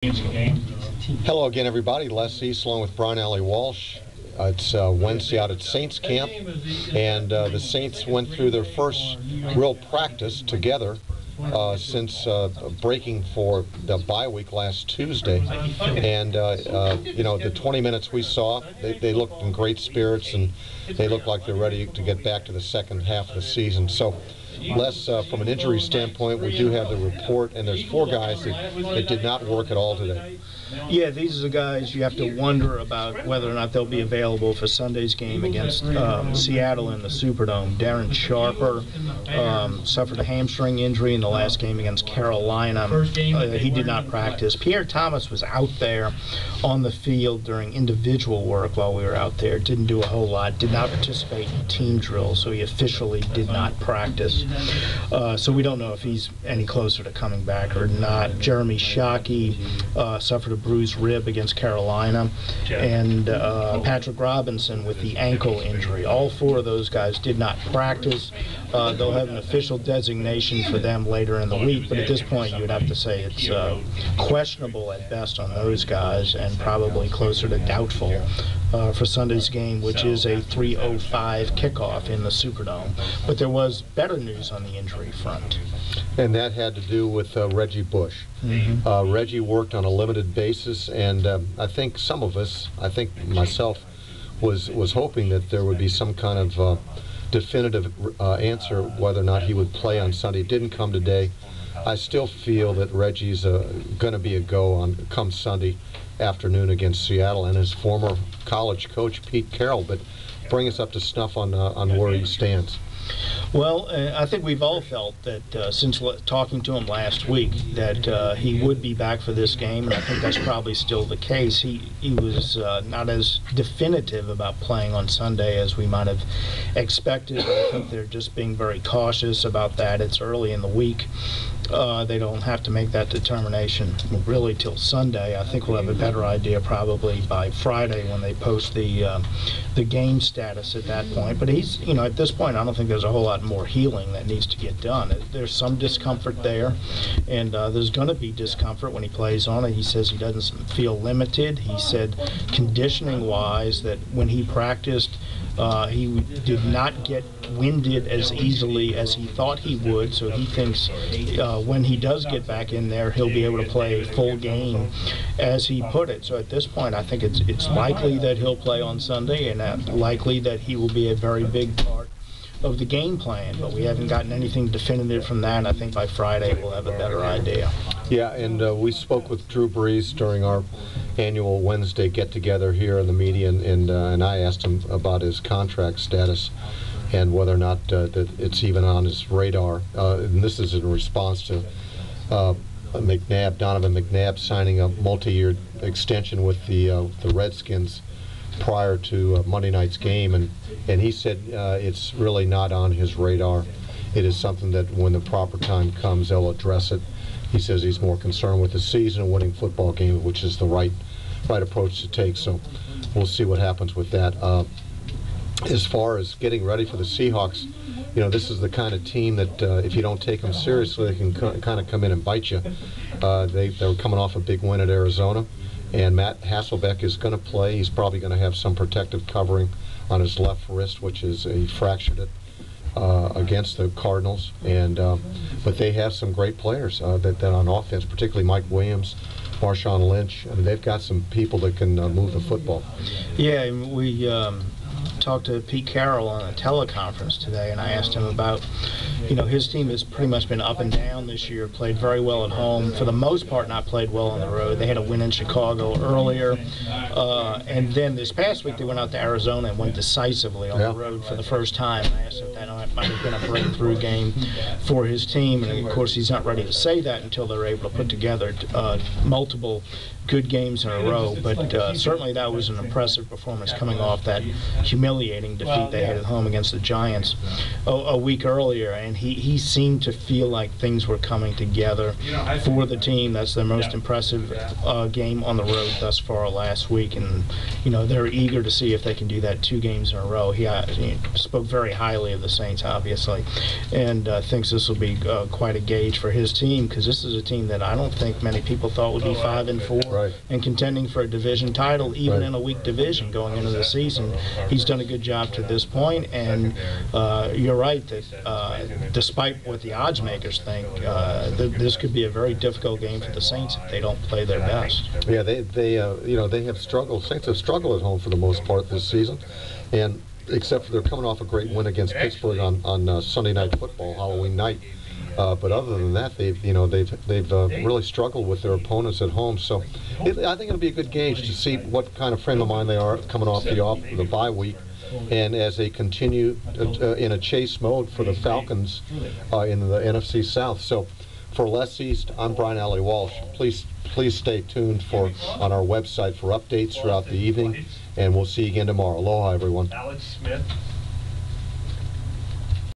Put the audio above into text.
Hello again, everybody. Les East along with Brian Allee-Walsh. It's Wednesday out at Saints camp, and the Saints went through their first real practice together since breaking for the bye week last Tuesday. And you know, the 20 minutes we saw, they looked in great spirits, and they look like they're ready to get back to the second half of the season. So Les, from an injury standpoint, we do have the report, and there's 4 guys that did not work at all today. Yeah, these are the guys you have to wonder about whether or not they'll be available for Sunday's game against Seattle in the Superdome. Darren Sharper suffered a hamstring injury in the last game against Carolina. He did not practice. Pierre Thomas was out there on the field during individual work while we were out there. Didn't do a whole lot. Did not participate in team drill, so he officially did not practice. So we don't know if he's any closer to coming back or not. Jeremy Shockey suffered a bruised rib against Carolina, and Patrick Robinson with the ankle injury. All 4 of those guys did not practice. They'll have an official designation for them later in the week, but at this point you would have to say it's questionable at best on those guys, and probably closer to doubtful for Sunday's game, which is a 3:05 kickoff in the Superdome. But there was better news on the injury front. And that had to do with Reggie Bush. Reggie worked on a limited basis, and I think some of us, I think myself, was hoping that there would be some kind of definitive answer whether or not he would play on Sunday. It didn't come today. I still feel that Reggie's going to be a go on come Sunday afternoon against Seattle, and his former college coach Pete Carroll. But bring us up to snuff on where he stands. Well, I think we've all felt that since talking to him last week that he would be back for this game, and I think that's probably still the case. He was not as definitive about playing on Sunday as we might have expected. I think they're just being very cautious about that. It's early in the week. They don't have to make that determination really till Sunday. I think we'll have a better idea probably by Friday when they post the game status at that point. But he's, you know, at this point, I don't think there's a whole lot more healing that needs to get done. There's some discomfort there, and there's going to be discomfort when he plays on it. He says he doesn't feel limited. He said conditioning-wise that when he practiced, he did not get winded as easily as he thought he would, so he thinks when he does get back in there, he'll be able to play a full game, as he put it. So at this point, I think it's likely that he'll play on Sunday, and likely that he will be a very big part of the game plan, but we haven't gotten anything definitive from that, and I think by Friday we'll have a better idea. Yeah, and we spoke with Drew Brees during our annual Wednesday get-together here in the media, and I asked him about his contract status and whether or not that it's even on his radar. And this is in response to Donovan McNabb signing a multi-year extension with the Redskins prior to Monday night's game, and he said it's really not on his radar. It is something that when the proper time comes, they'll address it. He says he's more concerned with the season and winning football game, which is the right approach to take. So we'll see what happens with that. As far as getting ready for the Seahawks, you know, this is the kind of team that if you don't take them seriously, they can kind of come in and bite you. They were coming off a big win at Arizona, and Matt Hasselbeck is going to play. He's probably going to have some protective covering on his left wrist, which is he fractured it against the Cardinals. And but they have some great players that on offense, particularly Mike Williams, Marshawn Lynch. I mean, they've got some people that can move the football. Yeah, we talked to Pete Carroll on a teleconference today, and I asked him about, you know, his team has pretty much been up and down this year, played very well at home, for the most part not played well on the road. They had a win in Chicago earlier, and then this past week they went out to Arizona and went decisively on the road for the first time. I asked him if that might have been a breakthrough game for his team, and of course he's not ready to say that until they're able to put together multiple good games in a row, but certainly that was an impressive performance coming off that humiliating humiliating defeat they had at home against the Giants a week earlier, and he seemed to feel like things were coming together for the team. That's their most impressive game on the road thus far last week, and they're eager to see if they can do that 2 games in a row. He spoke very highly of the Saints, obviously, and thinks this will be quite a gauge for his team, because this is a team that I don't think many people thought would be 5-4 and contending for a division title, even in a weak division going into the season. He's done a good job to this point, and you're right that despite what the odds makers think, this could be a very difficult game for the Saints if they don't play their best. Yeah, they have struggled. Saints have struggled at home for the most part this season, and except for they're coming off a great win against Pittsburgh on Sunday Night Football, Halloween night. But other than that, they've really struggled with their opponents at home. So I think it'll be a good gauge to see what kind of frame of mind they are coming off the bye week, and as they continue in a chase mode for the Falcons in the NFC South. So for Les East, I'm Brian Allee-Walsh. Please stay tuned on our website for updates throughout the evening, and we'll see you again tomorrow. Aloha, everyone. Alex Smith.